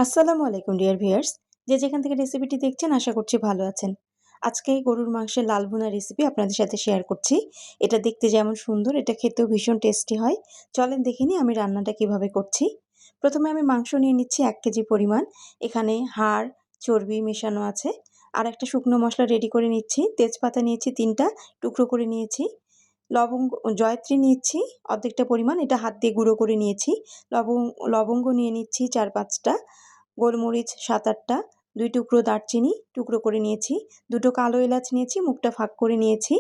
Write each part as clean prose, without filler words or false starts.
আসসালামু আলাইকুম dear viewers. যে যেখান থেকে রেসিপিটি দেখছেন আশা করছি ভালো আছেন। আজকে এই গরুর মাংসের লাল ভুনা রেসিপি আপনাদের সাথে শেয়ার করছি। এটা দেখতে যেমন সুন্দর, এটা খেতেও ভীষণ টেস্টি হয়। চলেন দেখে নিই আমি রান্নাটা কিভাবে করছি। প্রথমে আমি মাংস নিয়ে নিচ্ছি ১ কেজি পরিমাণ। এখানে হাড়, চর্বি মেশানো আছে। আর একটা শুকনো মসলা রেডি করে নিচ্ছি। তেজপাতা নিয়েছি ৩ টা, টুকরো করে নিয়েছি। জয়ত্রী নিয়েছি অর্ধেকটা পরিমাণ, এটা হাত দিয়ে গুঁড়ো করে নিয়েছি। লবঙ্গ নিয়ে নিচ্ছি ৪-৫ টা, গোলমরিচ ৭-৮ টা, ২ টুকরো দারচিনি টুকরো করে নিয়েছি, ২টো কালো এলাচ নিয়েছি, মুখটা ফাঁক করে নিয়েছি।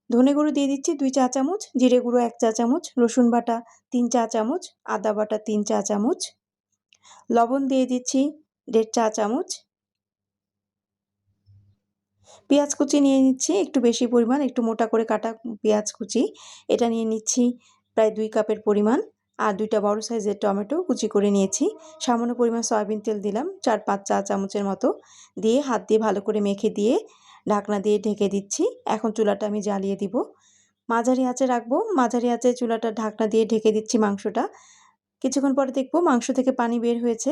ধনে গুঁড়ো দিয়ে দিচ্ছি ২ চা চামচ, জিরে গুঁড়ো ১ চা চামচ, রসুন বাটা ৩ চা চামচ, আদা বাটা ৩ চা চামচ, লবণ দিয়ে দিচ্ছি ১.৫ চা চামচ। পেঁয়াজ কুচি নিয়ে নিচ্ছি একটু বেশি পরিমাণ, একটু মোটা করে কাটা পেঁয়াজ কুচি। এটা নিয়ে নিচ্ছি প্রায় ২ কাপের পরিমাণ। আর ২ টা বড় সাইজের টমেটো কুচি করে নিয়েছি। সামান্য পরিমাণ সয়াবিন তেল দিলাম ৪-৫ চা চামচের মতো। দিয়ে হাত দিয়ে ভালো করে মেখে দিয়ে ঢাকনা দিয়ে ঢেকে দিচ্ছি। এখন চুলাটা আমি জ্বালিয়ে দিব। মাঝারি আঁচে রাখবো। মাঝারি আঁচে চুলাটা ঢাকনা দিয়ে ঢেকে দিচ্ছি মাংসটা। কিছুক্ষণ পরে দেখব মাংস থেকে পানি বের হয়েছে।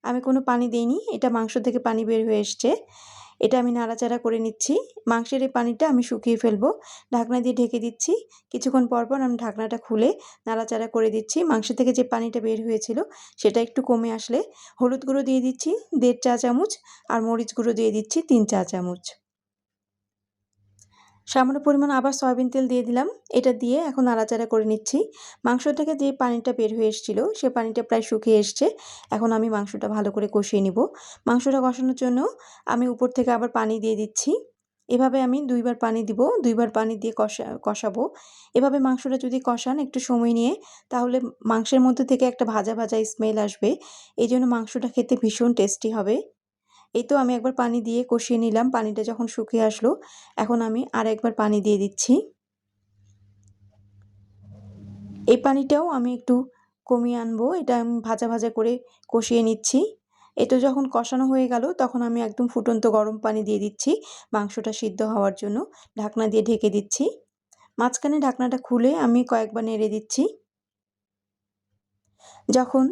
আমি কোনো পানি দেইনি, এটা মাংস থেকে পানি বের হয়ে এসছে। এটা আমি নাড়াচাড়া করে নিচ্ছি। মাংসের এই পানিটা আমি শুকিয়ে ফেলবো। ঢাকনা দিয়ে ঢেকে দিচ্ছি। কিছুক্ষণ পর আমি ঢাকনাটা খুলে নাড়াচাড়া করে দিচ্ছি। মাংস থেকে যে পানিটা বের হয়েছিল সেটা একটু কমে আসলে হলুদ গুঁড়ো দিয়ে দিচ্ছি ১.৫ চা চামচ, আর মরিচ গুঁড়ো দিয়ে দিচ্ছি ৩ চা চামচ। সামান্য পরিমাণ আবার সয়াবিন তেল দিয়ে দিলাম। এটা দিয়ে এখন নাড়াচাড়া করে নিচ্ছি। মাংস থেকে যে পানিটা বের হয়ে এসেছিল সে পানিটা প্রায় শুকিয়ে এসছে। এখন আমি মাংসটা ভালো করে কষিয়ে নিব। মাংসটা কষানোর জন্য আমি উপর থেকে আবার পানি দিয়ে দিচ্ছি। এভাবে আমি ২ বার পানি দিব, ২ বার পানি দিয়ে কষাবো। এভাবে মাংসটা যদি কষান একটু সময় নিয়ে, তাহলে মাংসের মধ্যে থেকে একটা ভাজা, ভাজা স্মেল আসবে। এইজন্য মাংসটা খেতে ভীষণ টেস্টি হবে। এই তো আমি একবার পানি দিয়ে কষিয়ে নিলাম। পানিটা যখন শুকিয়ে আসলো, এখন আমি আরেকবার পানি দিয়ে দিচ্ছি। এই পানিটাও আমি একটু কমিয়ে আনবো। এটা আমি ভাজা, ভাজা করে কষিয়ে নিচ্ছি। এটা যখন কষানো হয়ে গেল, তখন আমি একদম ফুটন্ত গরম পানি দিয়ে দিচ্ছি মাংসটা সিদ্ধ হওয়ার জন্য। ঢাকনা দিয়ে ঢেকে দিচ্ছি। মাঝখানে ঢাকনাটা খুলে আমি কয়েকবার নেড়ে দিচ্ছি। যখন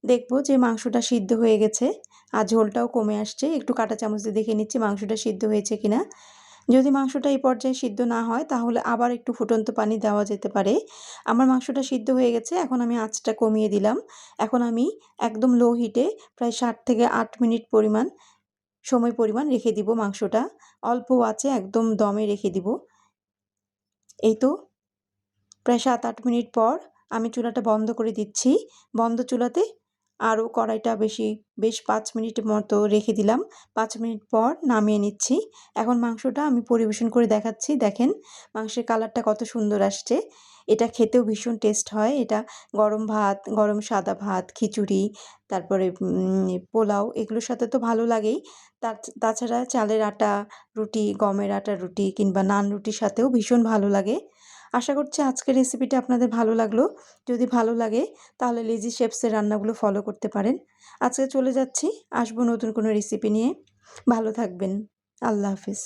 দেখব যে মাংসটা সিদ্ধ হয়ে গেছে আর ঝোলটাও কমে আসছে, একটু কাঁটা চামচ দিয়ে দেখে নিচ্ছি মাংসটা সিদ্ধ হয়েছে কিনা। যদি মাংসটা এই পর্যায়ে সিদ্ধ না হয় তাহলে আবার একটু ফুটন্ত পানি দেওয়া যেতে পারে। আমার মাংসটা সিদ্ধ হয়ে গেছে, এখন আমি আঁচটা কমিয়ে দিলাম। এখন আমি একদম লো হিটে প্রায় ৭ থেকে ৮ মিনিট সময় পরিমাণ রেখে দিব মাংসটা। অল্প আঁচে একদম দমে রেখে দিব। এই তো প্রায় ৭-৮ মিনিট পর আমি চুলাটা বন্ধ করে দিচ্ছি। বন্ধ চুলাতে আরও কড়াইটা বেশ ৫ মিনিটের মতো রেখে দিলাম। ৫ মিনিট পর নামিয়ে নিচ্ছি। এখন মাংসটা আমি পরিবেশন করে দেখাচ্ছি। দেখেন মাংসের কালারটা কত সুন্দর আসছে। এটা খেতেও ভীষণ টেস্ট হয়। এটা গরম ভাত, গরম সাদা ভাত, খিচুড়ি, তারপরে পোলাও এগুলোর সাথে তো ভালো লাগেই। তাছাড়া চালের আটা রুটি, গমের আটার রুটি কিংবা নান রুটির সাথেও ভীষণ ভালো লাগে। আশা করছি আজকের রেসিপিটা আপনাদের ভালো লাগলো। যদি ভালো লাগে তাহলে লিজি শেফসের রান্নাগুলো ফলো করতে পারেন। আজকে চলে যাচ্ছি, আসবো নতুন কোনো রেসিপি নিয়ে। ভালো থাকবেন। আল্লাহ হাফেজ।